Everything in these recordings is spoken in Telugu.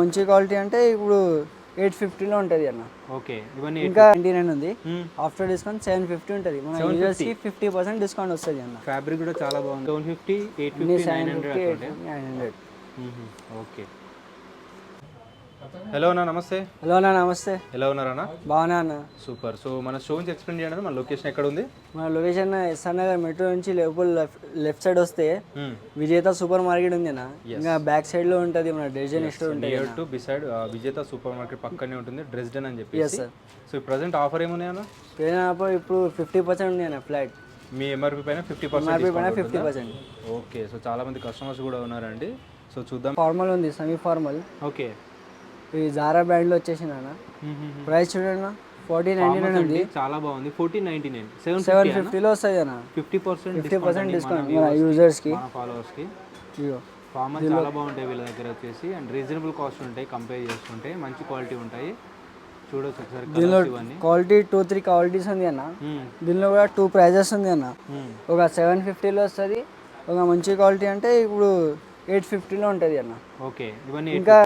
మంచి క్వాలిటీ అంటే ఇప్పుడు 850లో ఉంటుంది అన్న. ఓకే, ఇవన్నీ ఇంకా 99 ఉంది. ఆఫ్టర్ డిస్కౌంట్ 750 ఉంటుంది. మన యూజర్స్కి 50% డిస్కౌంట్ వస్తుంది అన్న. ఫ్యాబ్రిక్ కూడా చాలా బాగుంది. 750, 850, 900 అట్లా. 900. ఓకే. హలో అన్న, నమస్తే. హలో అన్న, నమస్తే. ఎలా ఉన్నారన్నా? బాగున్నా అన్న. సూపర్. సో మన షో నుంచి ఎక్స్ప్లెయిన్ చేయండి, మన లొకేషన్ ఎక్కడ ఉంది? మన లొకేషన్ ఎస్ఆర్ నగర్ మెట్రో నుంచి లెఫ్ట్ సైడ్ వస్తే విజేత సూపర్ మార్కెట్ ఉంది అన్న. ఇంకా బ్యాక్ సైడ్ లో ఉంటుంది మన డ్రెస్డెన్ స్టోర్ ఉంటుంది. నియర్ టు బిసైడ్ విజేత సూపర్ మార్కెట్ పక్కనే ఉంటుంది డ్రెస్డెన్ అని చెప్పేసి. సో ప్రెసెంట్ ఆఫర్ ఏమున్నాయి అన్న? ఇప్పుడు 50% ఉంది అన్న ఫ్లాట్. మీ ఎంఆర్పీ పైన 50%. 50%. ఓకే, సో చాలా మంది కస్టమర్స్ కూడా ఉన్నారండి. సో చూద్దాం. ఫార్మల్ ఉంది, సెమీ ఫార్మల్. ఓకే, ఈ జారా బ్రాండ్ లో వచ్చేసింది అన్న. ప్రైస్ చూడండి, 1499 ఉంది. చాలా బాగుంది. 1499, 750లో వస్తుంది అన్న. 50% డిస్కౌంట్ మన యూజర్స్ కి, మన ఫాలోవర్స్ కి. ఫార్మల్ చాలా బాగుంటాయి వీళ్ళ దగ్గర వచ్చేసి, అండ్ రీజనబుల్ కాస్ట్ ఉంటాయి. కంపేర్ చేసుకుంటే మంచి క్వాలిటీ ఉంటాయి. చూడొచ్చు ఒకసారి. దీనిలో క్వాలిటీ 2-3 క్వాలిటీస్ ఉంది అన్న. దీనిలో కూడా 2 ప్రైజెస్ ఉంది అన్న. ఒక 750లో వస్తుంది. ఒక మంచి క్వాలిటీ అంటే ఇప్పుడు 850లో ఉంటుంది అన్న. ఓకే, ఇవన్నీ ఇంకా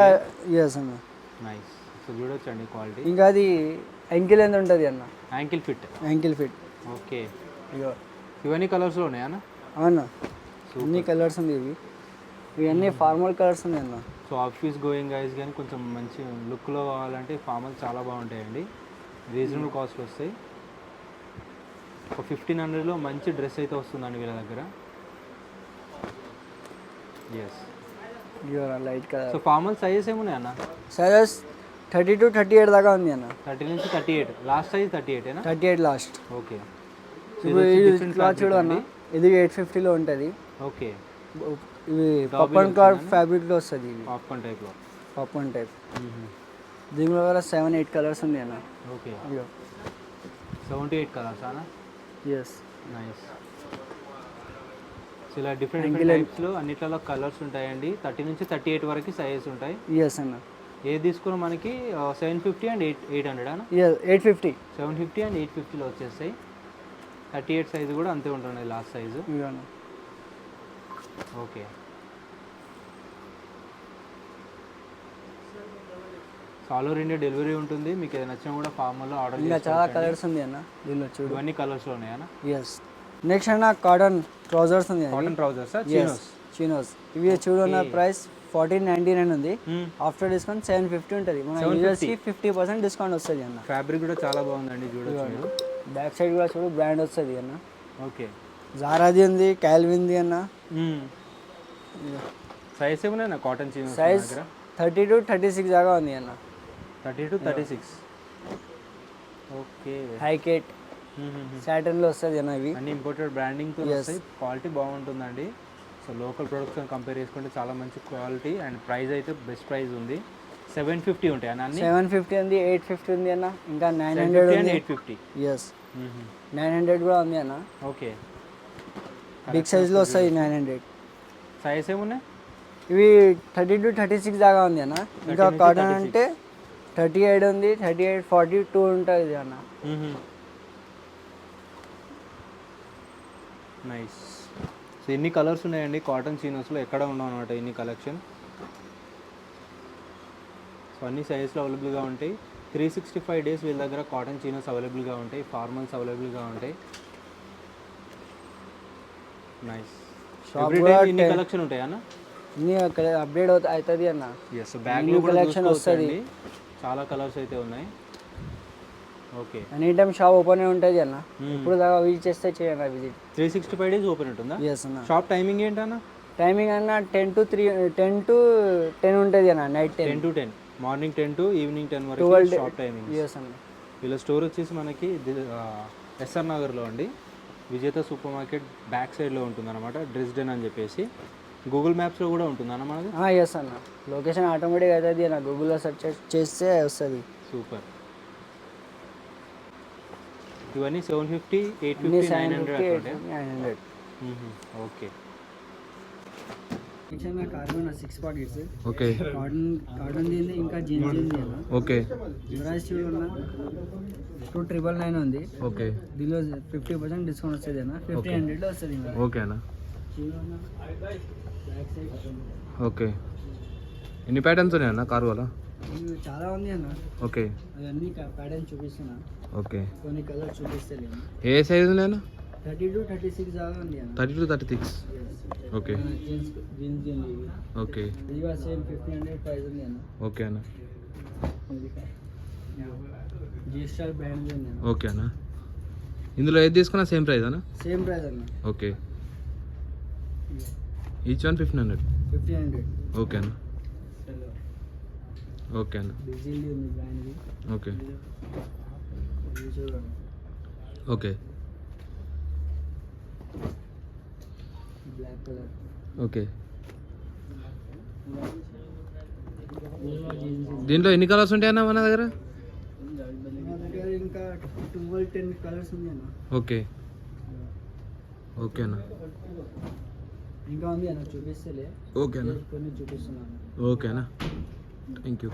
ఎస్ అన్న. నైస్. సో చూడొచ్చండి క్వాలిటీ. ఇంకా అది యాంకిల్ ఎంత ఉంటుంది అన్న. Ankle fit. ఓకే, ఇవన్నీ కలర్స్లో ఉన్నాయా అన్న? అవునా, అన్ని కలర్స్ ఉంది. ఇవన్నీ ఫార్మల్ కలర్స్ ఉన్నాయి అన్న. సో ఆఫీస్ గోయింగ్ గైస్ కానీ కొంచెం మంచి లుక్లో కావాలంటే ఫార్మల్ చాలా బాగుంటాయండి. రీజనబుల్ కాస్ట్ వస్తాయి. ఒక 1500లో మంచి డ్రెస్ అయితే వస్తుందండి వీళ్ళ దగ్గర. Yes, light colour. So formal sizes ఏమున్నాయి అన్న? సైజెస్ 30 to 38 దాకా ఉంది అన్న. 30 నుంచి 38. లాస్ట్ సైజ్ 38 ఏనా? 38 లాస్ట్. ఓకే. ఇప్పుడు క్లాత్ చూడు అన్న, ఇది 850లో ఉంటుంది. ఓకే, ఇవి పాప్కార్న్ కార్డ్ ఫ్యాబ్రిక్లో వస్తుంది. ఇది పాప్కార్న్ టైప్లో. Popcorn type. దీనిలో కూడా 7-8 కలర్స్ ఉంది అన్న. ఓకే, 78 కలర్స్ అన్న. Yes, nice. సో ఇలా డిఫరెంట్ టైప్స్లో అన్నిట్లలో కలర్స్ ఉంటాయండి. 30 నుంచి 38 వరకు సైజెస్ ఉంటాయి. ఎస్ అన్న. ఏది తీసుకున్నా మనకి 750 అండ్ 800 అన్న. 850. 750 అండ్ 850లో వచ్చేస్తాయి. 38 సైజు కూడా అంతే ఉంటుంది, last size. Okay, so all over India delivery ఉంటుంది. మీకు ఏదైనా నచ్చినా కూడా ఫార్మల్లో ఆర్డర్ ఇంకా చాలా కలర్స్ ఉంది అన్న. దీనిలో చూడు, ఇవన్నీ కలర్స్లో ఉన్నాయా అన్న? ఎస్. నెక్స్ట్ అన్న కాటన్ ట్రౌజర్స్ ఉంది. Cotton trousers, chinos. ఇవి చూడు అన్న, ప్రైస్ 1499 ఉంది. ఆఫ్టర్ డిస్కౌంట్ 750 ఉంటుంది. మన యూజర్స్కి 50% డిస్కౌంట్ వస్తుంది అన్న. ఫ్యాబ్రిక్ కూడా చాలా బాగుందండి, చూడొచ్చు. బ్యాక్ సైడ్ కూడా చూడు, బ్రాండ్ వస్తుంది అన్న. ఓకే, జారాది ఉంది, క్యాల్విన్ది అన్న. సైజ్ ఏమన్నా కాటన్ చీనోస్ సైజ్ 30 to 36 దాకా ఉంది అన్న. 30 to 36. ఓకే, హైకేట్ సాటర్న్లో వస్తుంది అన్న. ఇవి అన్ని ఇంపోర్టెడ్ బ్రాండింగ్తో వస్తాయి. క్వాలిటీ బాగుంటుందండి. సో లోకల్ ప్రొడక్ట్స్తో కంపేర్ చేసుకుంటే చాలా మంచి క్వాలిటీ, అండ్ ప్రైస్ అయితే బెస్ట్ ప్రైస్ ఉంది. 750 ఉంటాయి అన్న. 750 ఉంది, 850 ఉంది అన్న. ఇంకా 900 ఉంది, 850. ఎస్, 900 కూడా ఉంది అన్న. ఓకే, బిగ్ సైజ్లో వస్తాయి 900. సైజ్ ఏమున్నాయి? ఇవి 30 to 36 దాకా ఉంది అన్న. ఇంకా కాటన్ అంటే 38 ఉంది, 38, 42 ఉంటుంది అన్న. నైస్. సో ఇన్ని కలర్స్ ఉన్నాయండి కాటన్ చీనోస్లో, ఎక్కడ ఉన్నాం అనమాట ఇన్ని కలెక్షన్. సో అన్ని సైజెస్లో అవైలబుల్గా ఉంటాయి. 365 days వీళ్ళ దగ్గర కాటన్ చీనోస్ అవైలబుల్గా ఉంటాయి, ఫార్మల్స్ అవైలబుల్గా ఉంటాయి. నైస్. ఇన్ని కలెక్షన్ ఉంటాయి అన్న. ఇన్ని అప్డేట్ అవుతుంది అన్న. ఎస్, బ్యాగ్లో కలెక్షన్ వస్తుంది. చాలా కలర్స్ అయితే ఉన్నాయి. Okay, any time shop open ఉంటుంది అన్న. ఇప్పుడు దాకా విజిట్ చేస్తే చేయండి విజిట్. 365 days ఓపెన్ ఉంటుందా? ఎస్ అన్న. షాప్ టైమింగ్ ఏంటన్నా? టైమింగ్ అన్న 10 to 10 ఉంటుంది అన్న. Night 10 to 10, morning 10 to evening 10 వరకు షాప్ టైమింగ్. ఎస్ అన్న. వీళ్ళ స్టోర్ వచ్చేసి మనకి ఎస్ఆర్ నగర్లో అండి. విజేత సూపర్ మార్కెట్ బ్యాక్ సైడ్లో ఉంటుంది అనమాట, డ్రెస్డెన్ అని చెప్పేసి. గూగుల్ మ్యాప్స్లో కూడా ఉంటుంది అన్న మనది. ఎస్ అన్న, లొకేషన్ ఆటోమేటిక్ అవుతుంది అన్న. గూగుల్లో సెర్చ్ చేస్తే వస్తుంది. సూపర్. ఇవన్నీ 750, 850, 900. Okay, carbon 6 pockets. Okay, cotton దీన్ని ఇంకా జీన్స్ ఉంది అన్న. ఓకే, ప్రైస్ చూడన్నా 2999 ఉంది. ఓకే, దీనిలో 50% డిస్కౌంట్ వస్తుంది అన్న. 1500లో వస్తుంది. ఓకే అన్న. ఓకే, ఎన్ని ప్యాటర్న్స్ ఉన్నాయన్న కార్గోలో? ఇవి చాలా ఉంది అన్న. ఓకే అవన్నీ ప్యాటర్న్ చూపిస్తున్నా, ఓకే. కొన్ని కలర్ చూపిస్తలేము. ఏ సైజ్ ఉన్నాయన్న? 32, 36 దాకా ఉంది అన్న. 32, 36. ఓకే జీన్స్ జీన్స్ ఇవి ఓకే ఇది కూడా సేమ్ 1500 ప్రైస్ ఉంది అన్న. ఓకే అన్న. జీ స్టార్ బ్రాండ్ ఉంది అన్న. ఓకే అన్న. ఇందులో ఏది తీసుకున్నా సేమ్ ప్రైస్ అన్న? సేమ్ ప్రైస్ అన్న. ఓకే. Each one 1500. 1500. ఓకే అన్న. ఓకే అన్న. డిజిల్ ఉంది బ్రాండ్. ఓకే ఇది చూడండి. Okay black colour. Okay. Jeans దీంట్లో ఎన్ని కలర్స్ ఉంటాయన్న మన దగ్గర? మా దగ్గర ఇంకా 12, 10 కలర్స్ ఉంది అన్న. ఓకే ఓకే అన్న. ఇంకా ఉంది అన్న, చూపిస్తలే. ఓకే అన్న. కొన్ని చూపిస్తున్నాను. ఓకే అన్న. Thank you.